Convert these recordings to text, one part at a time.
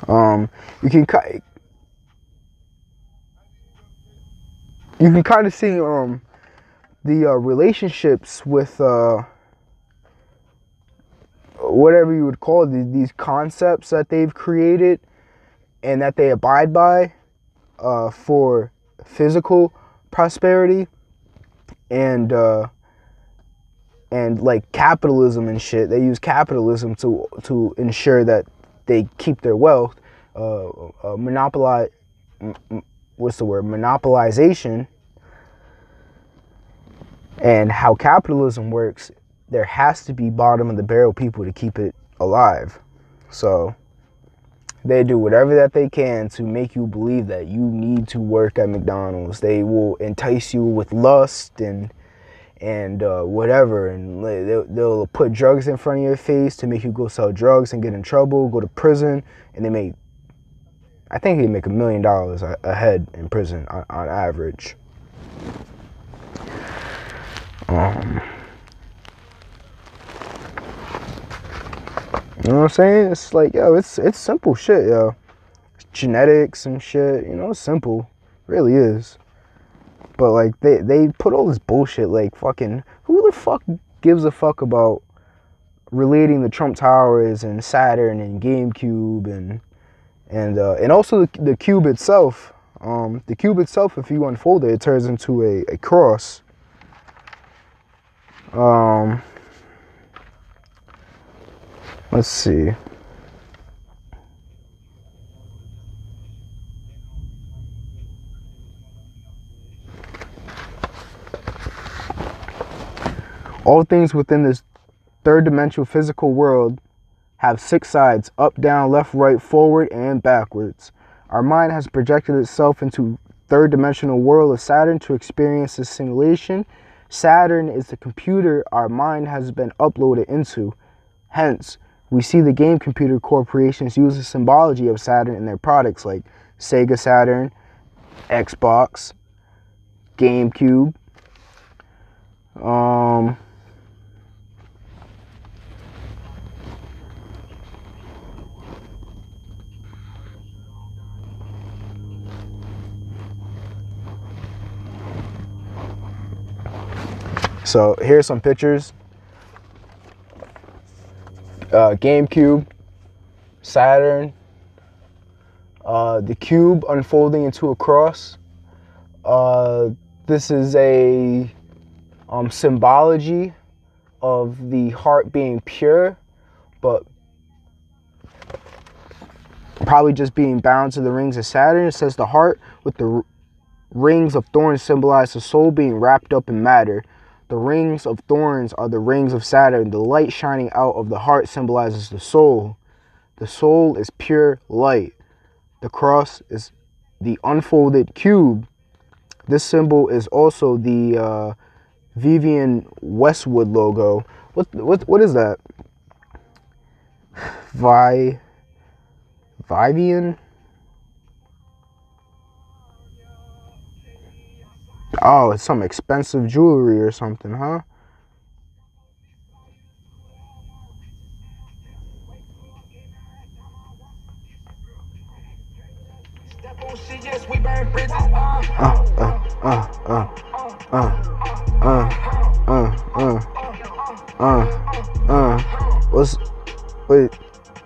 You can kind of see the relationships with whatever you would call these concepts that they've created and that they abide by for physical prosperity and like capitalism and shit. They use capitalism to ensure that they keep their wealth. Monopolize. What's the word? Monopolization. And how capitalism works, there has to be bottom of the barrel people to keep it alive. So they do whatever that they can to make you believe that you need to work at McDonald's. They will entice you with lust and whatever, and they'll put drugs in front of your face to make you go sell drugs and get in trouble, go to prison, and I think they make $1 million a head in prison on average. You know what I'm saying? It's like, yo, it's simple shit, yo. It's genetics and shit, you know, it's simple. It really is. But like they put all this bullshit, like fucking, who the fuck gives a fuck about relating the Trump Towers and Saturn and GameCube and also the cube itself. The cube itself, if you unfold it turns into a cross. Let's see. All things within this third-dimensional physical world have 6 sides: up, down, left, right, forward, and backwards. Our mind has projected itself into third-dimensional world of Saturn to experience this simulation. Saturn is the computer our mind has been uploaded into. Hence, we see the game computer corporations use the symbology of Saturn in their products like Sega Saturn, Xbox, GameCube. So here's some pictures. GameCube, Saturn, the cube unfolding into a cross. This is a symbology of the heart being pure, but probably just being bound to the rings of Saturn. It says the heart with the rings of thorns symbolize the soul being wrapped up in matter. The rings of thorns are the rings of Saturn. The light shining out of the heart symbolizes the soul. The soul is pure light. The cross is the unfolded cube. This symbol is also the Vivian Westwood logo. What is that? Vivian? Oh, it's some expensive jewelry or something, huh?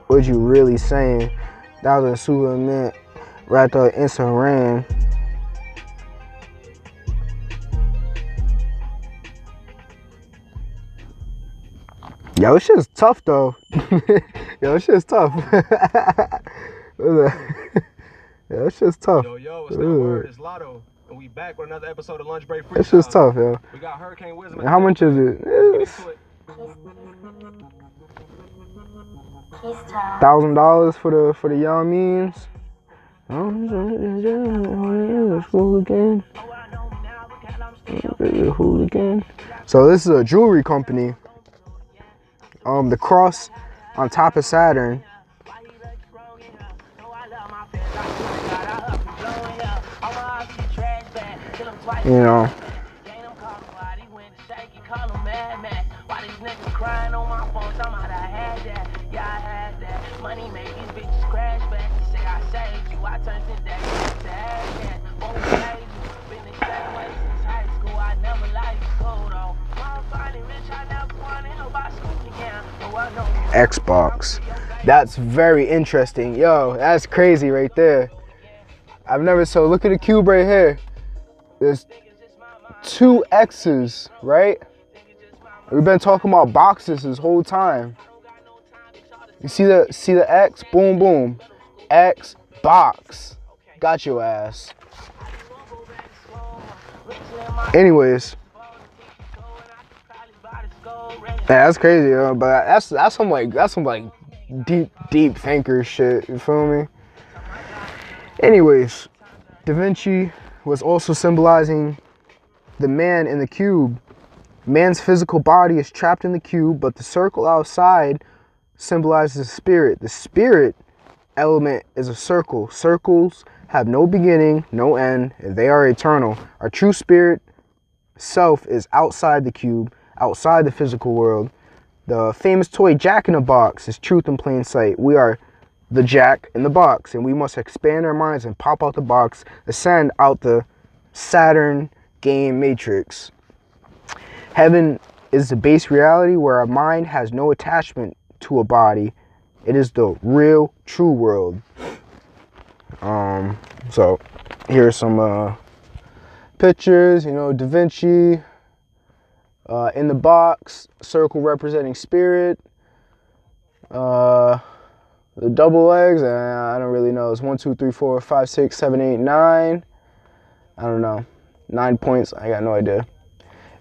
What you really saying? That was a Superman right there in Saran. Yo, this shit's tough though. Yo, this shit's tough. Yo, this shit's tough. Yo, it's that word. It's Lotto. And we back with another episode of Lunch Break Freestyle. This shit's tough, yo. We got Hurricane Wisdom. How much is it? $1,000 for the young means. Hooligan. So this is a jewelry company. The cross on top of Saturn. You know. Xbox. That's very interesting. Yo, that's crazy right there. I've never so look at the cube right here. There's two X's, right? We've been talking about boxes this whole time. You see the X? Boom boom. X box. Got your ass. Anyways. Yeah, that's crazy, yo, but that's some deep thinker shit, you feel me? Anyways, Da Vinci was also symbolizing the man in the cube. Man's physical body is trapped in the cube, but the circle outside symbolizes the spirit. The spirit element is a circle. Circles have no beginning, no end, and they are eternal. Our true spirit self is outside the cube, outside the physical world. The famous toy Jack in the Box is truth in plain sight. We are the Jack in the Box, and we must expand our minds and pop out the box, ascend out the Saturn game matrix. Heaven is the base reality where our mind has no attachment to a body. It is the real, true world. So here's some pictures. You know, Da Vinci in the box, circle representing spirit. The double legs, I don't really know. It's 1, 2, 3, 4, 5, 6, 7, 8, 9. I don't know. 9 points. I got no idea.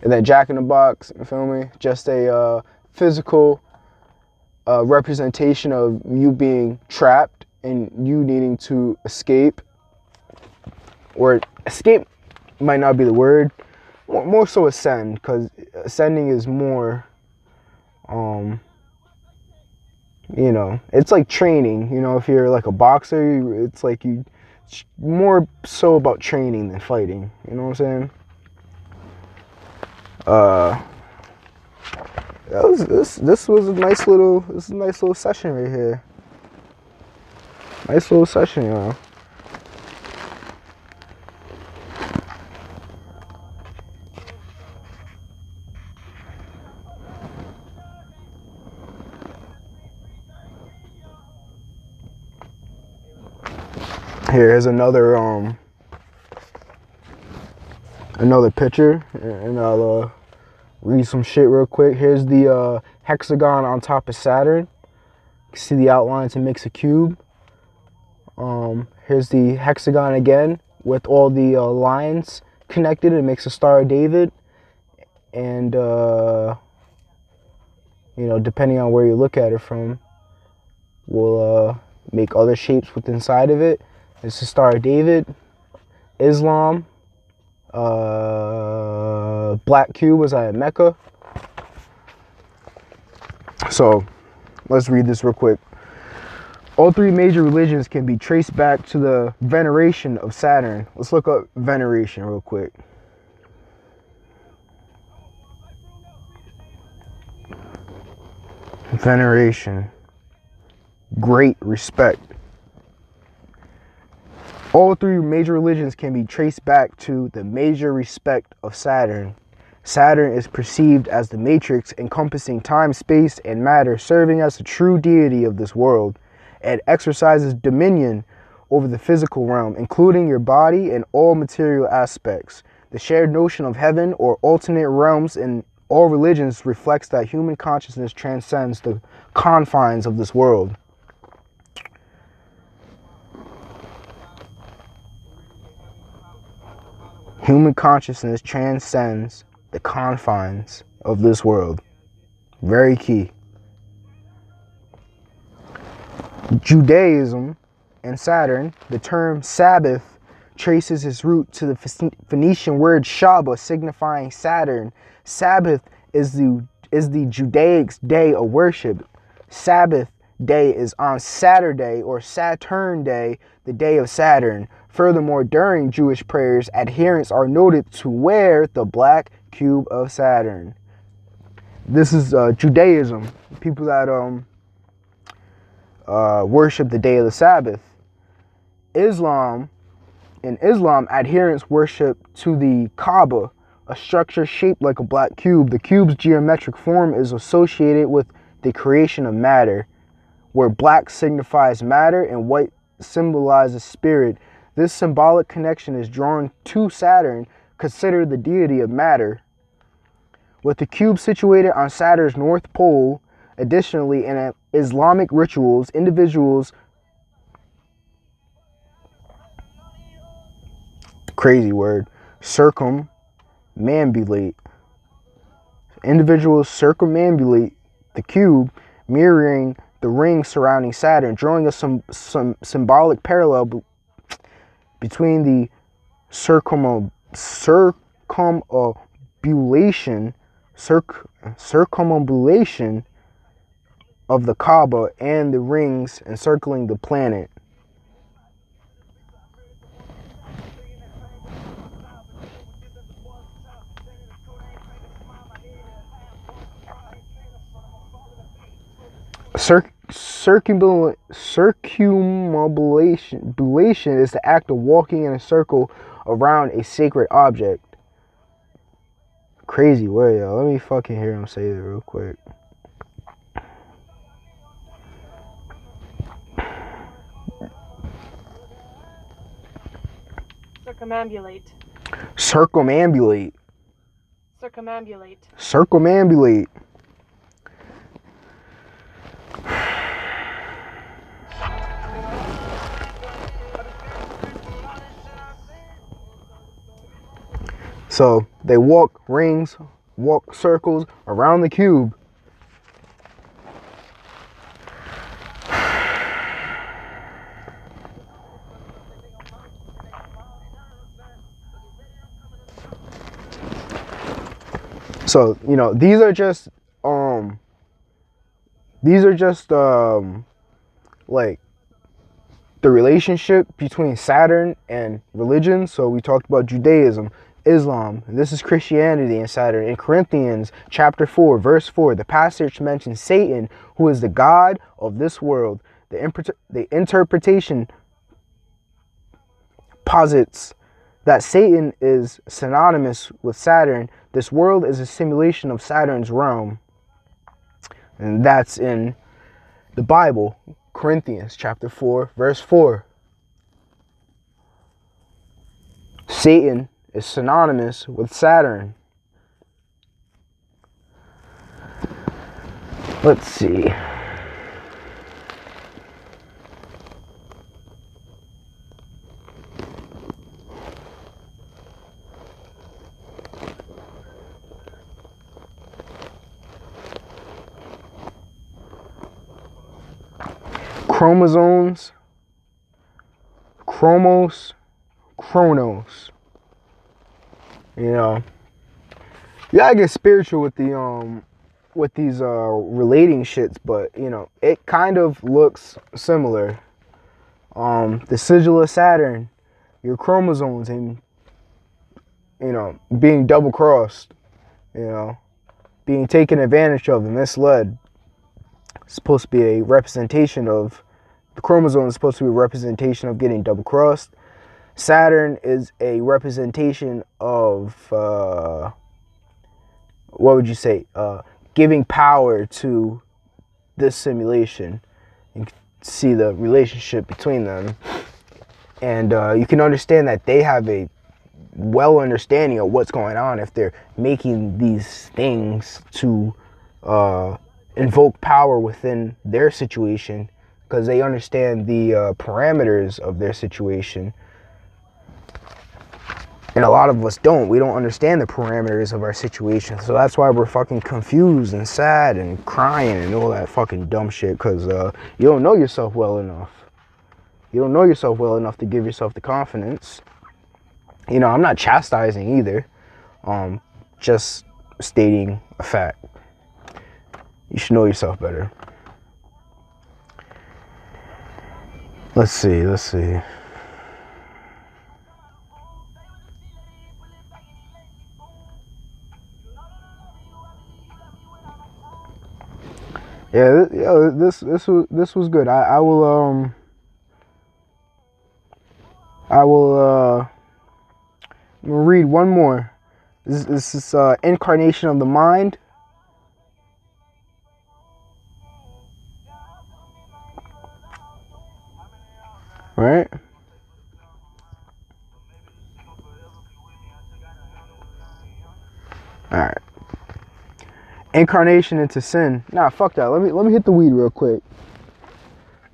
And then Jack in the Box, you feel me? Just a physical representation of you being trapped and you needing to escape. Or escape might not be the word. More so ascend, because ascending is more, you know, it's like training. You know, if you're like a boxer, it's like more so about training than fighting. You know what I'm saying? This was a nice little session right here. Nice little session, you know. Here's another picture, and I'll read some shit real quick. Here's the hexagon on top of Saturn. You can see the outline to mix a cube. Here's the hexagon again with all the lines connected. It makes a Star of David. And you know, depending on where you look at it from, will make other shapes with inside of it. It's the Star of David. Islam. Black cube was at Mecca. So let's read this real quick. All three major religions can be traced back to the veneration of Saturn. Let's look up veneration real quick. Veneration. Great respect. All three major religions can be traced back to the major respect of Saturn. Saturn is perceived as the matrix encompassing time, space, and matter, serving as the true deity of this world. It exercises dominion over the physical realm, including your body and all material aspects. The shared notion of heaven or alternate realms in all religions reflects that human consciousness transcends the confines of this world. Human consciousness transcends the confines of this world. Very key. Judaism and Saturn, the term Sabbath traces its root to the Phoenician word Shabbat, signifying Saturn. Sabbath is the Judaic day of worship. Sabbath day is on Saturday or Saturn day, the day of Saturn. Furthermore, during Jewish prayers, adherents are noted to wear the black cube of Saturn. This is Judaism. People that worship the day of the Sabbath. Islam, adherents worship to the Kaaba, a structure shaped like a black cube. The cube's geometric form is associated with the creation of matter, where black signifies matter and white symbolizes spirit. This symbolic connection is drawn to Saturn, considered the deity of matter. With the cube situated on Saturn's north pole, additionally, in Islamic rituals, individuals crazy word circumambulate. Individuals circumambulate the cube, mirroring the ring surrounding Saturn, drawing some symbolic parallel between the circumambulation of the Kaaba and the rings encircling the planet. Circumambulation is the act of walking in a circle around a sacred object. Crazy word, yo. Let me fucking hear him say it real quick. Circumambulate. Circumambulate. Circumambulate. Circumambulate. So they walk rings, walk circles around the cube. So, you know, these are just like the relationship between Saturn and religion. So we talked about Judaism, Islam, and this is Christianity and Saturn. In Corinthians chapter 4, verse 4, the passage mentions Satan, who is the god of this world. The interpretation posits that Satan is synonymous with Saturn. This world is a simulation of Saturn's realm. And that's in the Bible, Corinthians chapter 4, verse 4. Satan is synonymous with Saturn. Let's see. Chromosomes, chronos. You know, you gotta get spiritual with the with these relating shits, but you know, it kind of looks similar. The sigil of Saturn, your chromosomes, and you know, being double crossed, you know, being taken advantage of and misled. It's supposed to be a representation of the chromosome is supposed to be a representation of getting double crossed. Saturn is a representation of what would you say? Giving power to this simulation. You can see the relationship between them, and you can understand that they have a well understanding of what's going on if they're making these things to invoke power within their situation, because they understand the parameters of their situation. And a lot of us don't. We don't understand the parameters of our situation. So that's why we're fucking confused and sad and crying and all that fucking dumb shit, because you don't know yourself well enough. You don't know yourself well enough to give yourself the confidence. You know, I'm not chastising either. Just stating a fact. You should know yourself better. Let's see. Yeah, this was good. I will I will read one more. This is incarnation of the mind. Right? Alright. Incarnation into sin. Nah, fuck that. Let me hit the weed real quick.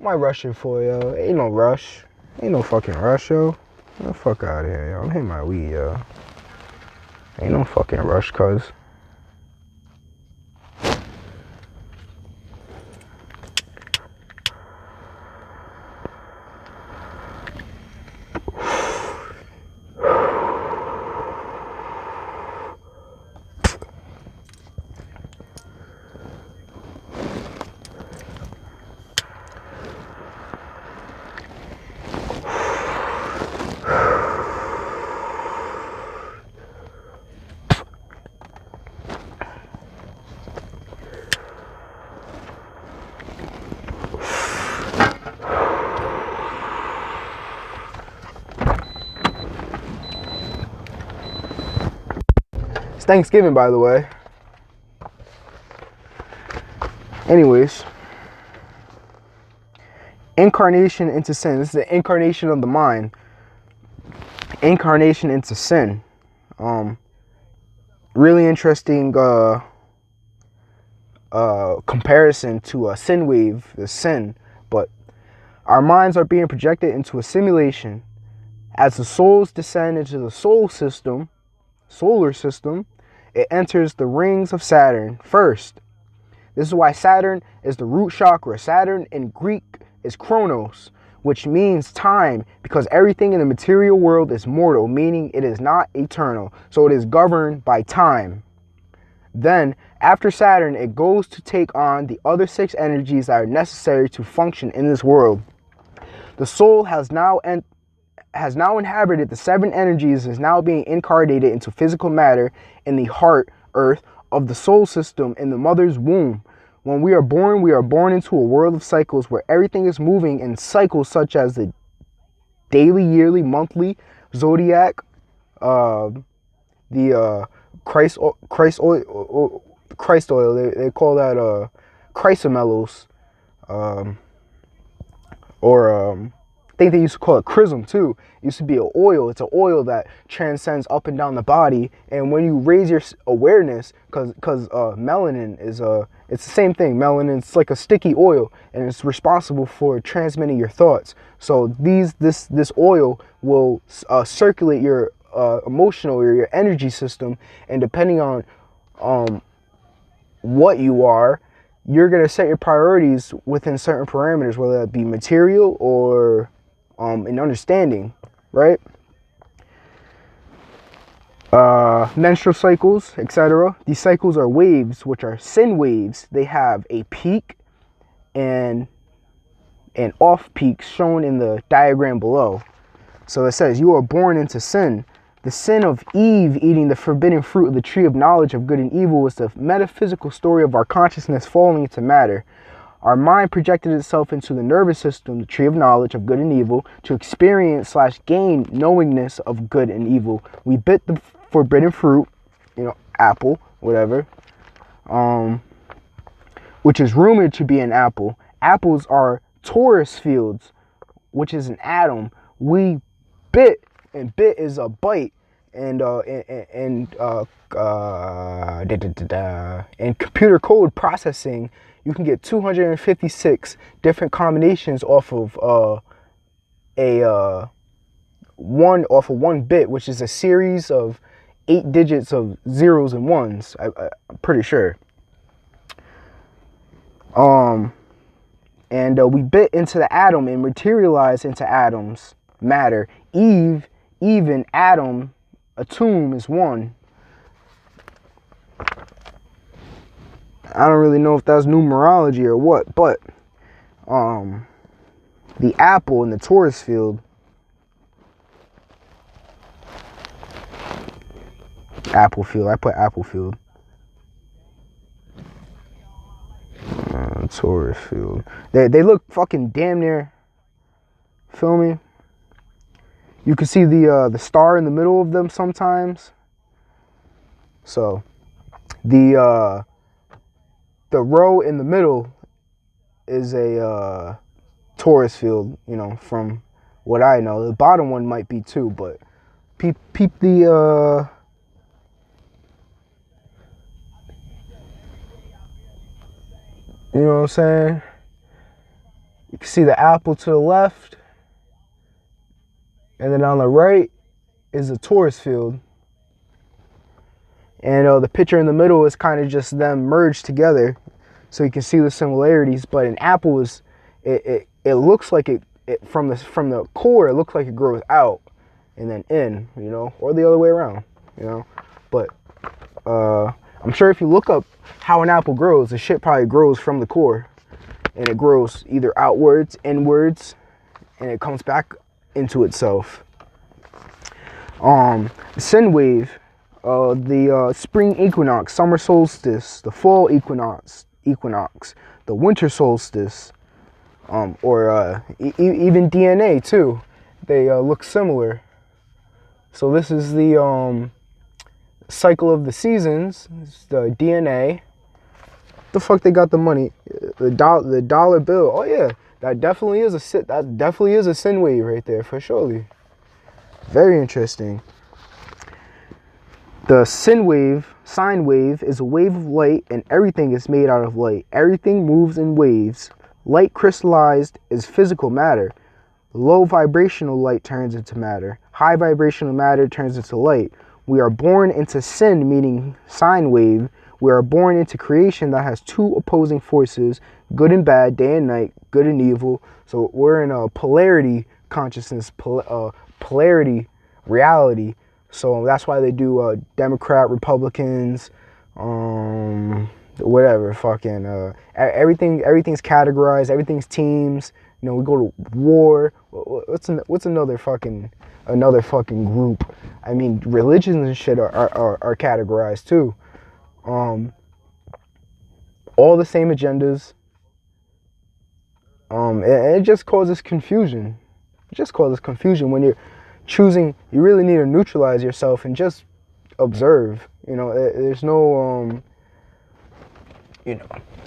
Am I rushing for, yo? Ain't no rush. Ain't no fucking rush, yo. Get the fuck out of here, yo. I'm hitting my weed, yo. Ain't no fucking rush, cuz. It's Thanksgiving, by the way. Anyways. Incarnation into sin. This is the incarnation of the mind. Incarnation into sin. Really interesting comparison to a sin wave, the sin. But our minds are being projected into a simulation. As the souls descend into the solar system, it enters the rings of Saturn first. This is why Saturn is the root chakra. Saturn in Greek is Chronos, which means time, because everything in the material world is mortal, meaning it is not eternal. So it is governed by time. Then, after Saturn, it goes to take on the other 6 energies that are necessary to function in this world. The soul has now inhabited the 7 energies and is now being incarnated into physical matter in the heart, earth, of the soul system in the mother's womb. When we are born into a world of cycles where everything is moving in cycles such as the daily, yearly, monthly, zodiac, the Christ oil. They call that chrysomelos, I think they used to call it chrism too. It used to be an oil. It's an oil that transcends up and down the body. And when you raise your awareness, because melanin is it's the same thing. Melanin, it's like a sticky oil, and it's responsible for transmitting your thoughts. So this oil will circulate your emotional or your energy system, and depending on what you are, you're gonna set your priorities within certain parameters, whether that be material or an understanding, right? Menstrual cycles, etc. These cycles are waves, which are sin waves. They have a peak and an off peak shown in the diagram below. So it says, you are born into sin. The sin of Eve eating the forbidden fruit of the tree of knowledge of good and evil was the metaphysical story of our consciousness falling into matter. Our mind projected itself into the nervous system, the tree of knowledge of good and evil, to experience/gain knowingness of good and evil. We bit the forbidden fruit, apple, whatever, which is rumored to be an apple. Apples are torus fields, which is an atom. We bit, and bit is a bite, and in computer code processing, you can get 256 different combinations off of one bit, which is a series of 8 digits of zeros and ones. I'm pretty sure. We bit into the atom and materialized into atoms, matter. Eve, even atom, atom is one. I don't really know if that's numerology or what, but the apple in the torus field, apple field, I put apple field, torus field, they look fucking damn near, feel me? You can see the star in the middle of them sometimes. So the row in the middle is a torus field, you know, from what I know. The bottom one might be too, but peep the you know what I'm saying? You can see the apple to the left, and then on the right is a torus field. And the picture in the middle is kind of just them merged together, so you can see the similarities. But an apple is, it looks like it from the core, it looks like it grows out and then in, you know, or the other way around, you know. But I'm sure if you look up how an apple grows, the shit probably grows from the core, and it grows either outwards, inwards, and it comes back into itself. The sin wave, the spring equinox, summer solstice, the fall equinox, the winter solstice, or even DNA too. They look similar. So this is the cycle of the seasons. It's the DNA. The fuck they got the money? The dollar bill. Oh yeah, that definitely is a sin wave right there for surely. Very interesting. The sine wave is a wave of light, and everything is made out of light. Everything moves in waves. Light crystallized is physical matter. Low vibrational light turns into matter. High vibrational matter turns into light. We are born into sin, meaning sine wave. We are born into creation that has two opposing forces, good and bad, day and night, good and evil. So we're in a polarity consciousness, polarity reality. So that's why they do Democrat, Republicans, whatever, fucking everything's categorized, everything's teams. You know, we go to war. What's another fucking group? I mean, religions and shit are categorized too. All the same agendas. And it just causes confusion. It just causes confusion when you're choosing. You really need to neutralize yourself and just observe. You know, there's no you know,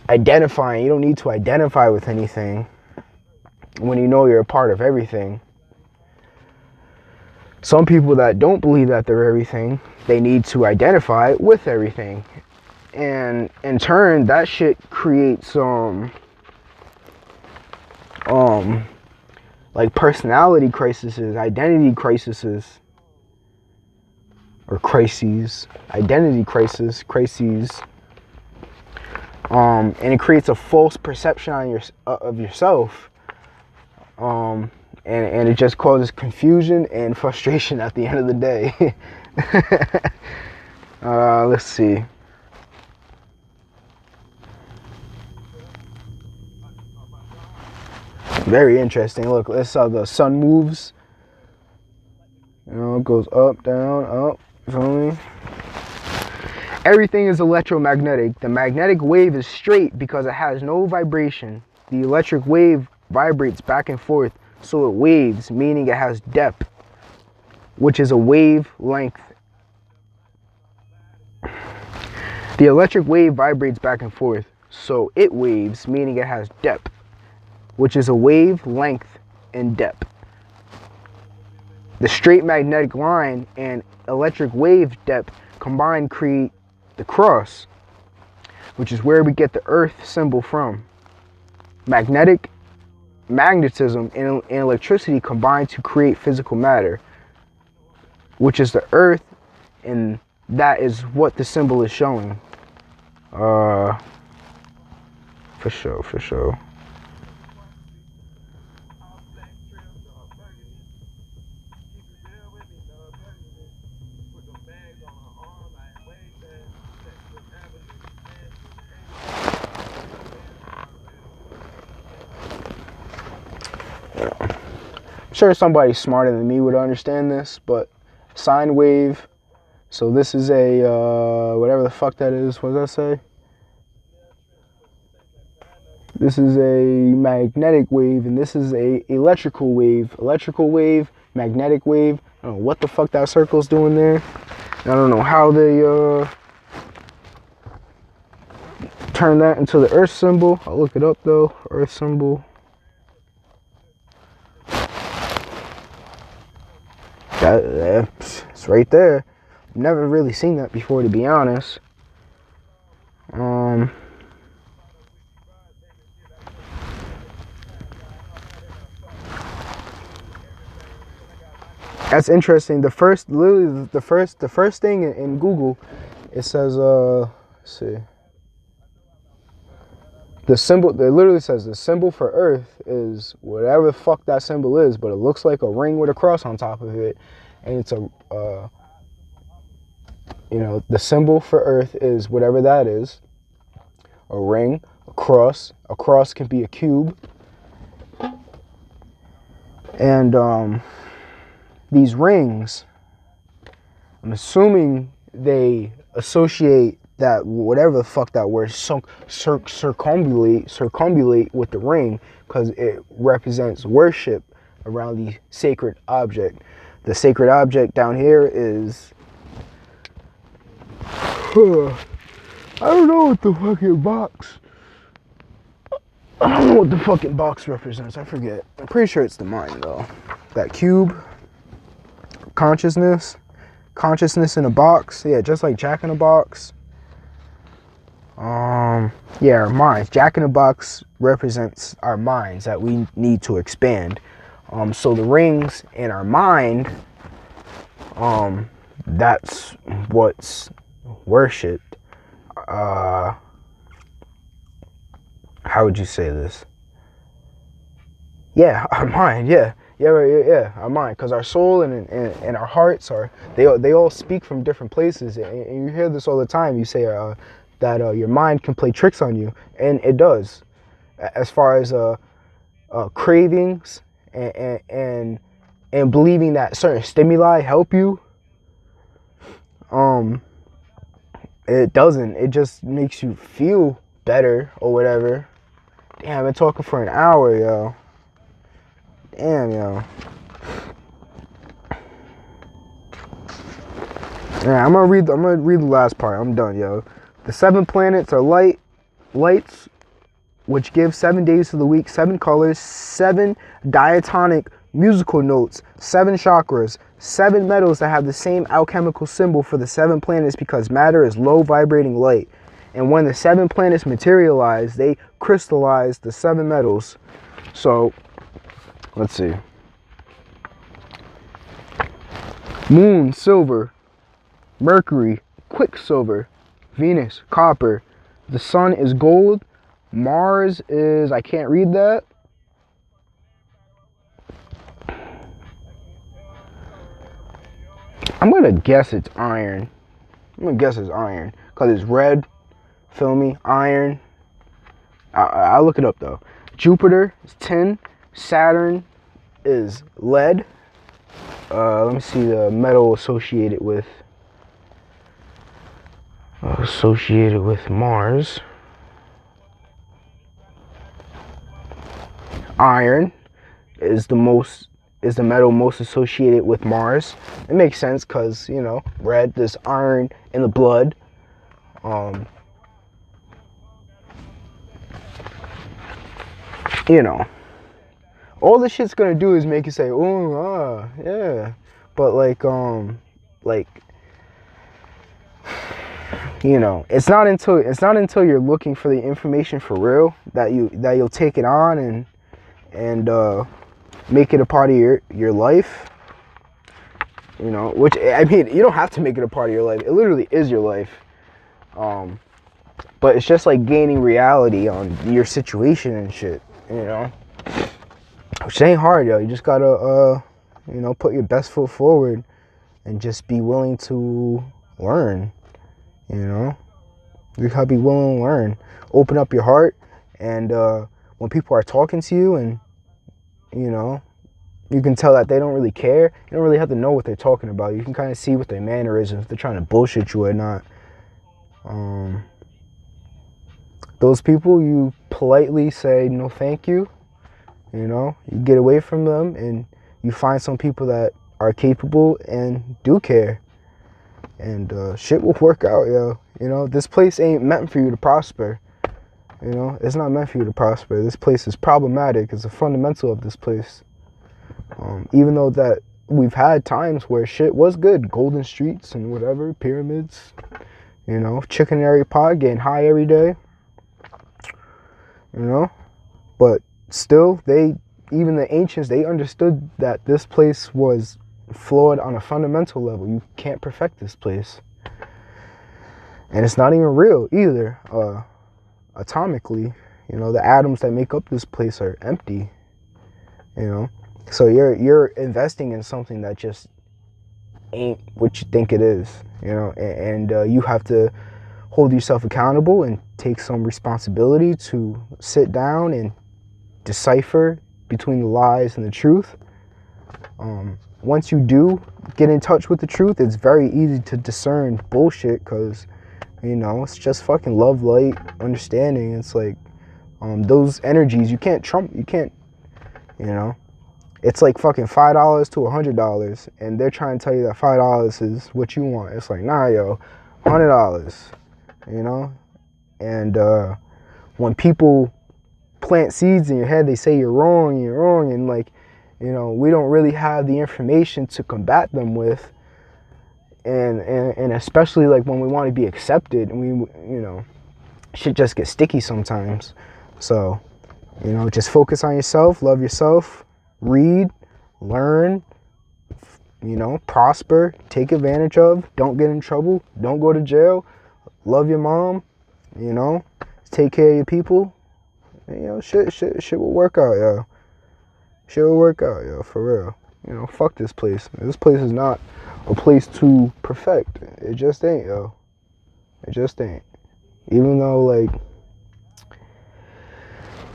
identifying. You don't need to identify with anything when you know you're a part of everything. Some people that don't believe that they're everything, they need to identify with everything, and in turn that shit creates like personality crises, identity crises, or crises, identity crises, and it creates a false perception on of yourself, and it just causes confusion and frustration at the end of the day. Let's see. Very interesting. Look, this is how the sun moves. You know, it goes up, down, up. You feel me? Everything is electromagnetic. The magnetic wave is straight because it has no vibration. The electric wave vibrates back and forth, so it waves, meaning it has depth, which is a wavelength. The electric wave vibrates back and forth, so it waves, meaning it has depth, which is a wavelength in depth. The straight magnetic line and electric wave depth combined create the cross, which is where we get the earth symbol from. Magnetism and electricity combine to create physical matter, which is the earth, and that is what the symbol is showing. For sure. I'm sure somebody smarter than me would understand this, but sine wave. So this is a whatever the fuck that is. What does that say? This is a magnetic wave, and this is a electrical wave. Electrical wave, magnetic wave. I don't know what the fuck that circle's doing there. I don't know how they turn that into the Earth symbol. I'll look it up though. Earth symbol. It's right there. Never really seen that before, to be honest. That's interesting. Literally the first thing in Google, it says, let's see. The symbol, it literally says the symbol for Earth is whatever the fuck that symbol is, but it looks like a ring with a cross on top of it, and it's the symbol for Earth is whatever that is. A ring, a cross. A cross can be a cube, and these rings, I'm assuming they associate that whatever the fuck that word circumambulate with the ring, because it represents worship around the sacred object. The sacred object down here is I don't know what the fucking box. I don't know what the fucking box represents. I forget. I'm pretty sure it's the mind though. That cube. Consciousness in a box. Yeah, just like Jack in a Box. Yeah, our minds. Jack in a Box represents our minds that we need to expand. So the rings in our mind, that's what's worshipped. How would you say this? Yeah, our mind. Yeah, our mind, because our soul and our hearts they all speak from different places, and you hear this all the time. You say that your mind can play tricks on you, and it does, as far as cravings and believing that certain stimuli help you. It doesn't. It just makes you feel better or whatever. Damn, I've been talking for an hour, yo. Damn, yo. Yeah, I'm gonna read the last part. I'm done, yo. The 7 planets are lights, which give 7 days to the week, 7 colors, 7 diatonic musical notes, 7 chakras, 7 metals that have the same alchemical symbol for the 7 planets, because matter is low vibrating light. And when the 7 planets materialize, they crystallize the 7 metals. So, let's see. Moon, silver. Mercury, quicksilver. Venus, copper. The sun is gold. Mars is, I can't read that. I'm gonna guess it's iron. Because it's red. Feel me? Iron. I'll look it up though. Jupiter is tin. Saturn is lead. Let me see the metal associated with Mars. Iron is the metal most associated with Mars. It makes sense because, red, there's iron in the blood. All this shit's gonna do is make you say, oh, yeah. But it's not until you're looking for the information for real that you'll take it on and make it a part of your life. Which, I mean, you don't have to make it a part of your life. It literally is your life. But it's just like gaining reality on your situation and shit, Which ain't hard, yo. You just gotta, put your best foot forward and just be willing to learn, You gotta be willing to learn. Open up your heart, and when people are talking to you and, you can tell that they don't really care. You don't really have to know what they're talking about. You can kind of see what their mannerisms, if they're trying to bullshit you or not. Those people, you politely say no thank you. You know, you get away from them and you find some people that are capable and do care. And shit will work out, yo. You know, this place ain't meant for you to prosper. You know, it's not meant for you to prosper. This place is problematic. It's a fundamental of this place. Even though that we've had times where shit was good. Golden streets and whatever, pyramids. You know, chickenary pot, getting high every day. You know, but still, even the ancients, they understood that this place was flawed on a fundamental level. You can't perfect this place. And it's not even real either. Atomically, you know, the atoms that make up this place are empty. You know, so you're investing in something that just ain't what you think it is. You know, and you have to hold yourself accountable and take some responsibility to sit down and decipher between the lies and the truth. Once you do get in touch with the truth, it's very easy to discern bullshit because, you know, it's just fucking love, light, understanding. It's like those energies, you can't, you know, it's like fucking $5 to $100 and they're trying to tell you that $5 is what you want. It's like, nah, yo, $100, you know? And when people plant seeds in your head, they say you're wrong, and like, you know, we don't really have the information to combat them with, and especially like when we want to be accepted, and we, you know, shit just gets sticky sometimes. So, you know, just focus on yourself, love yourself, read, learn, you know, prosper, take advantage of, don't get in trouble, don't go to jail, love your mom, you know, take care of your people. And, you know, shit will work out, yo. Shit will work out, yo, for real. You know, fuck this place. This place is not a place to perfect. It just ain't, yo. It just ain't. Even though, like,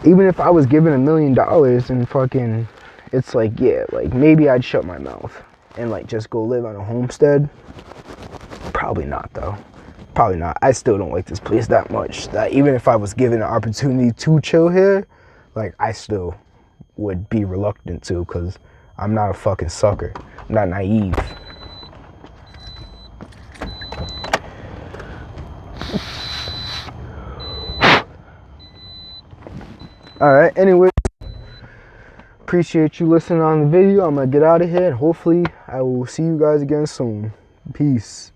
even if I was given $1 million and fucking, it's like, yeah, like, maybe I'd shut my mouth and, like, just go live on a homestead. Probably not, though. Probably not. I still don't like this place that much. That even if I was given an opportunity to chill here, like, I still would be reluctant to, because I'm not a fucking sucker. I'm not naive. Alright, anyway, appreciate you listening on the video. I'm gonna get out of here and hopefully I will see you guys again soon. Peace.